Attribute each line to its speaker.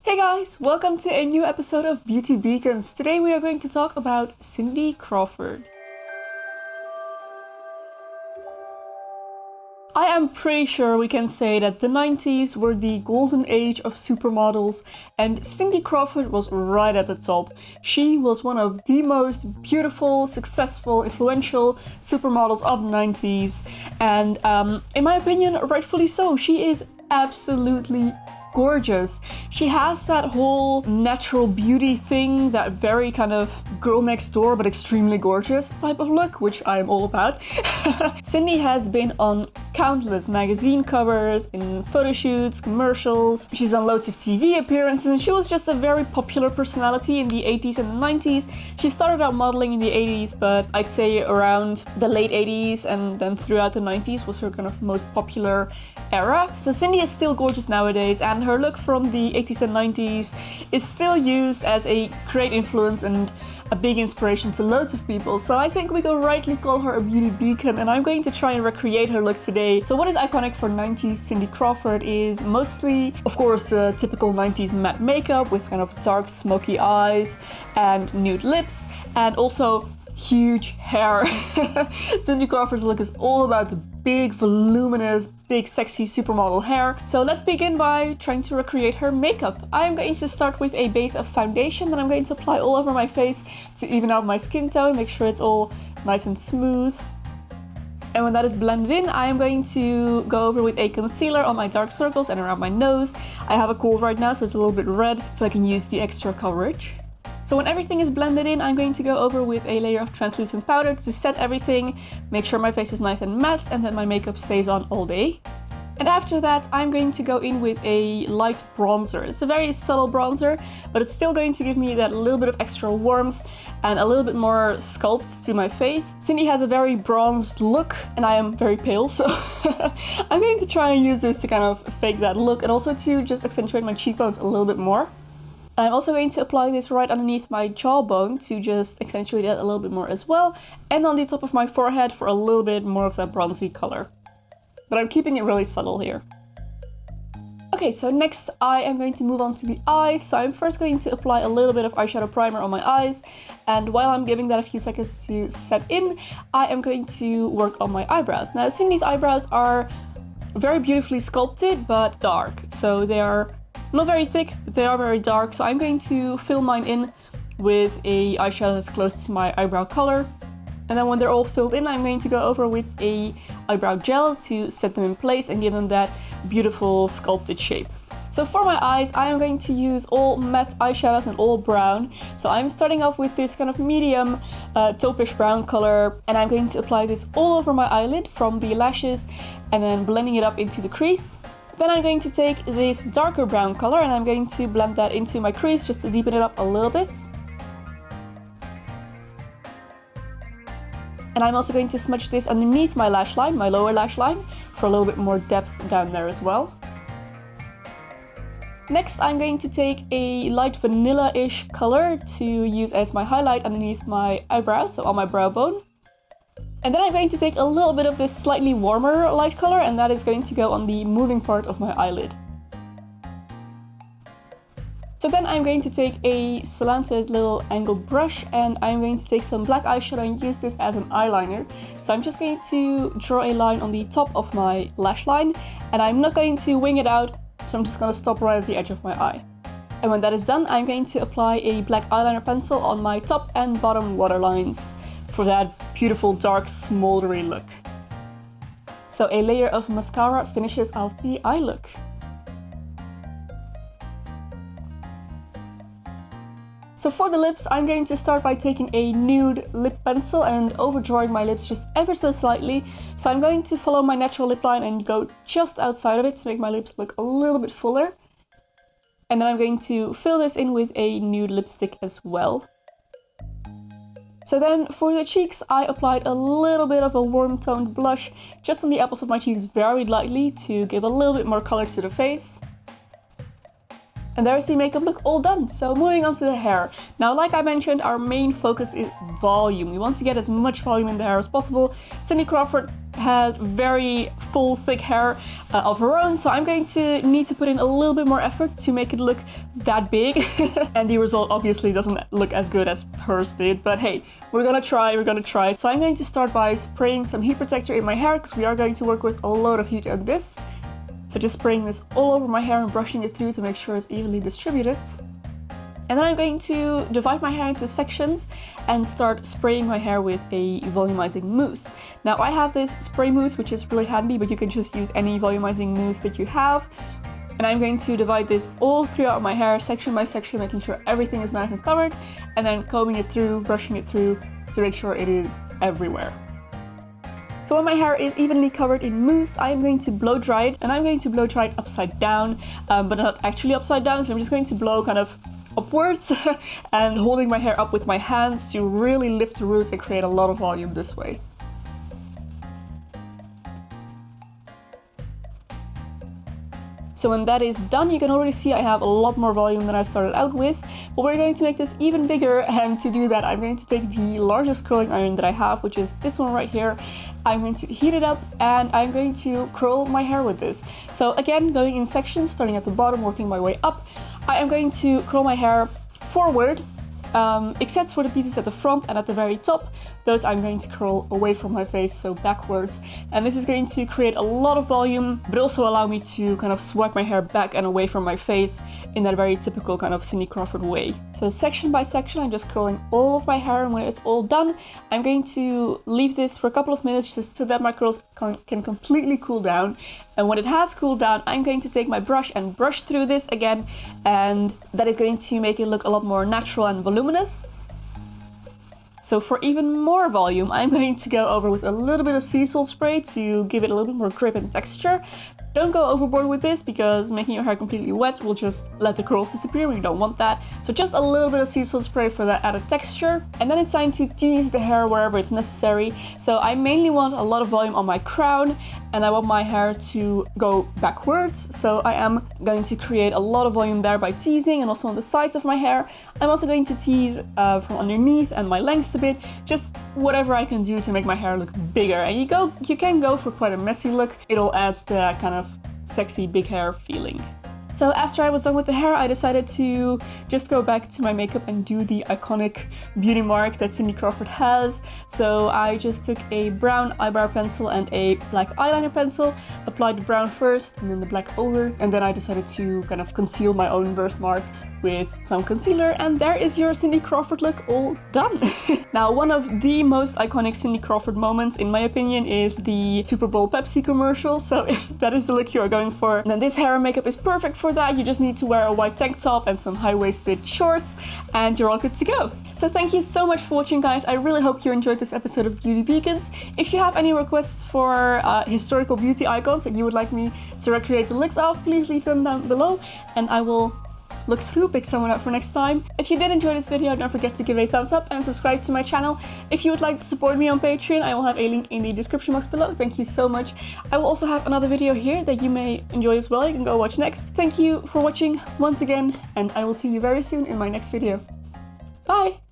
Speaker 1: Hey guys, welcome to a new episode of Beauty Beacons. Today we are going to talk about Cindy Crawford. I am pretty sure we can say that the 90s were the golden age of supermodels, and Cindy Crawford was right at the top. She was one of the most beautiful, successful, influential supermodels of the 90s, and in my opinion, rightfully so. She is absolutely gorgeous. She has that whole natural beauty thing, that very kind of girl next door but extremely gorgeous type of look, which I am all about. Cindy has been on countless magazine covers, in photo shoots, commercials. She's on loads of TV appearances, and she was just a very popular personality in the 80s and the 90s. She started out modeling in the 80s, but I'd say around the late 80s and then throughout the 90s was her kind of most popular era. So Cindy is still gorgeous nowadays, and her look from the 80s and 90s is still used as a great influence and a big inspiration to loads of people. So I think we can rightly call her a beauty beacon, and I'm going to try and recreate her look today. So what is iconic for 90s Cindy Crawford is mostly, of course, the typical 90s matte makeup with kind of dark smoky eyes and nude lips, and also huge hair. Cindy Crawford's look is all about the big, voluminous, big, sexy supermodel hair. So let's begin by trying to recreate her makeup. I'm going to start with a base of foundation that I'm going to apply all over my face to even out my skin tone, make sure it's all nice and smooth. And when that is blended in, I am going to go over with a concealer on my dark circles and around my nose. I have a cold right now, so it's a little bit red, so I can use the extra coverage. So when everything is blended in, I'm going to go over with a layer of translucent powder to set everything, make sure my face is nice and matte, and that my makeup stays on all day. And after that, I'm going to go in with a light bronzer. It's a very subtle bronzer, but it's still going to give me that little bit of extra warmth and a little bit more sculpt to my face. Cindy has a very bronzed look, and I am very pale, so I'm going to try and use this to kind of fake that look, and also to just accentuate my cheekbones a little bit more. I'm also going to apply this right underneath my jawbone to just accentuate that a little bit more as well, and on the top of my forehead for a little bit more of that bronzy color. But I'm keeping it really subtle here. Okay, so next I am going to move on to the eyes. So I'm first going to apply a little bit of eyeshadow primer on my eyes, and while I'm giving that a few seconds to set in, I am going to work on my eyebrows. Now, Cindy's eyebrows are very beautifully sculpted, but dark. So they are not very thick, but they are very dark, so I'm going to fill mine in with a eyeshadow that's close to my eyebrow color. And then when they're all filled in, I'm going to go over with a eyebrow gel to set them in place and give them that beautiful sculpted shape. So for my eyes, I am going to use all matte eyeshadows and all brown. So I'm starting off with this kind of medium taupish brown color, and I'm going to apply this all over my eyelid from the lashes and then blending it up into the crease. Then I'm going to take this darker brown color and I'm going to blend that into my crease just to deepen it up a little bit. And I'm also going to smudge this underneath my lash line, my lower lash line, for a little bit more depth down there as well. Next, I'm going to take a light vanilla-ish color to use as my highlight underneath my eyebrow, so on my brow bone. And then I'm going to take a little bit of this slightly warmer light color, and that is going to go on the moving part of my eyelid. So then I'm going to take a slanted little angled brush, and I'm going to take some black eyeshadow and use this as an eyeliner. So I'm just going to draw a line on the top of my lash line, and I'm not going to wing it out, so I'm just going to stop right at the edge of my eye. And when that is done, I'm going to apply a black eyeliner pencil on my top and bottom waterlines for that beautiful dark smoldery look. So a layer of mascara finishes off the eye look. So for the lips, I'm going to start by taking a nude lip pencil and overdrawing my lips just ever so slightly. So I'm going to follow my natural lip line and go just outside of it to make my lips look a little bit fuller. And then I'm going to fill this in with a nude lipstick as well. So then for the cheeks, I applied a little bit of a warm toned blush just on the apples of my cheeks very lightly to give a little bit more color to the face. And there's the makeup look all done. So moving on to the hair. Now, like I mentioned, our main focus is volume. We want to get as much volume in the hair as possible. Cindy Crawford had very full, thick hair of her own, so I'm going to need to put in a little bit more effort to make it look that big. And the result obviously doesn't look as good as hers did, but hey, we're gonna try. So I'm going to start by spraying some heat protector in my hair, because we are going to work with a lot of heat on this. So just spraying this all over my hair and brushing it through to make sure it's evenly distributed. And then I'm going to divide my hair into sections and start spraying my hair with a volumizing mousse. Now I have this Spray-Mousse, which is really handy, but you can just use any volumizing mousse that you have. And I'm going to divide this all throughout my hair, section by section, making sure everything is nice and covered, and then combing it through, brushing it through to make sure it is everywhere. So when my hair is evenly covered in mousse, I am going to blow dry it, and I'm going to blow dry it upside down, but not actually upside down, so I'm just going to blow kind of upwards and holding my hair up with my hands to really lift the roots and create a lot of volume this way. So when that is done, you can already see I have a lot more volume than I started out with, but we're going to make this even bigger, and to do that I'm going to take the largest curling iron that I have, which is this one right here. I'm going to heat it up and I'm going to curl my hair with this. So again, going in sections, starting at the bottom, working my way up. I am going to curl my hair forward, except for the pieces at the front and at the very top. Those I'm going to curl away from my face, so backwards. And this is going to create a lot of volume, but also allow me to kind of swipe my hair back and away from my face in that very typical kind of Cindy Crawford way. So section by section, I'm just curling all of my hair, and when it's all done, I'm going to leave this for a couple of minutes just so that my curls can completely cool down. And when it has cooled down, I'm going to take my brush and brush through this again, and that is going to make it look a lot more natural and voluminous. So for even more volume, I'm going to go over with a little bit of sea salt spray to give it a little bit more grip and texture. Don't go overboard with this, because making your hair completely wet will just let the curls disappear. We don't want that. So just a little bit of sea salt spray for that added texture. And then it's time to tease the hair wherever it's necessary. So I mainly want a lot of volume on my crown, and I want my hair to go backwards. So I am going to create a lot of volume there by teasing, and also on the sides of my hair. I'm also going to tease from underneath and my lengths a bit, just whatever I can do to make my hair look bigger. And you can go for quite a messy look. It all adds to that kind of sexy big hair feeling. So after I was done with the hair, I decided to just go back to my makeup and do the iconic beauty mark that Cindy Crawford has. So I just took a brown eyebrow pencil and a black eyeliner pencil, applied the brown first and then the black over, and then I decided to kind of conceal my own birthmark with some concealer, and there is your Cindy Crawford look all done. Now, one of the most iconic Cindy Crawford moments, in my opinion, is the Super Bowl Pepsi commercial. So if that is the look you are going for, then this hair and makeup is perfect for that. You just need to wear a white tank top and some high-waisted shorts, and you're all good to go. So thank you so much for watching, guys. I really hope you enjoyed this episode of Beauty Beacons. If you have any requests for historical beauty icons that you would like me to recreate the looks of, please leave them down below, and I will look through, pick someone up for next time. If you did enjoy this video, don't forget to give a thumbs up and subscribe to my channel. If you would like to support me on Patreon, I will have a link in the description box below. Thank you so much. I will also have another video here that you may enjoy as well. You can go watch next. Thank you for watching once again, and I will see you very soon in my next video. Bye!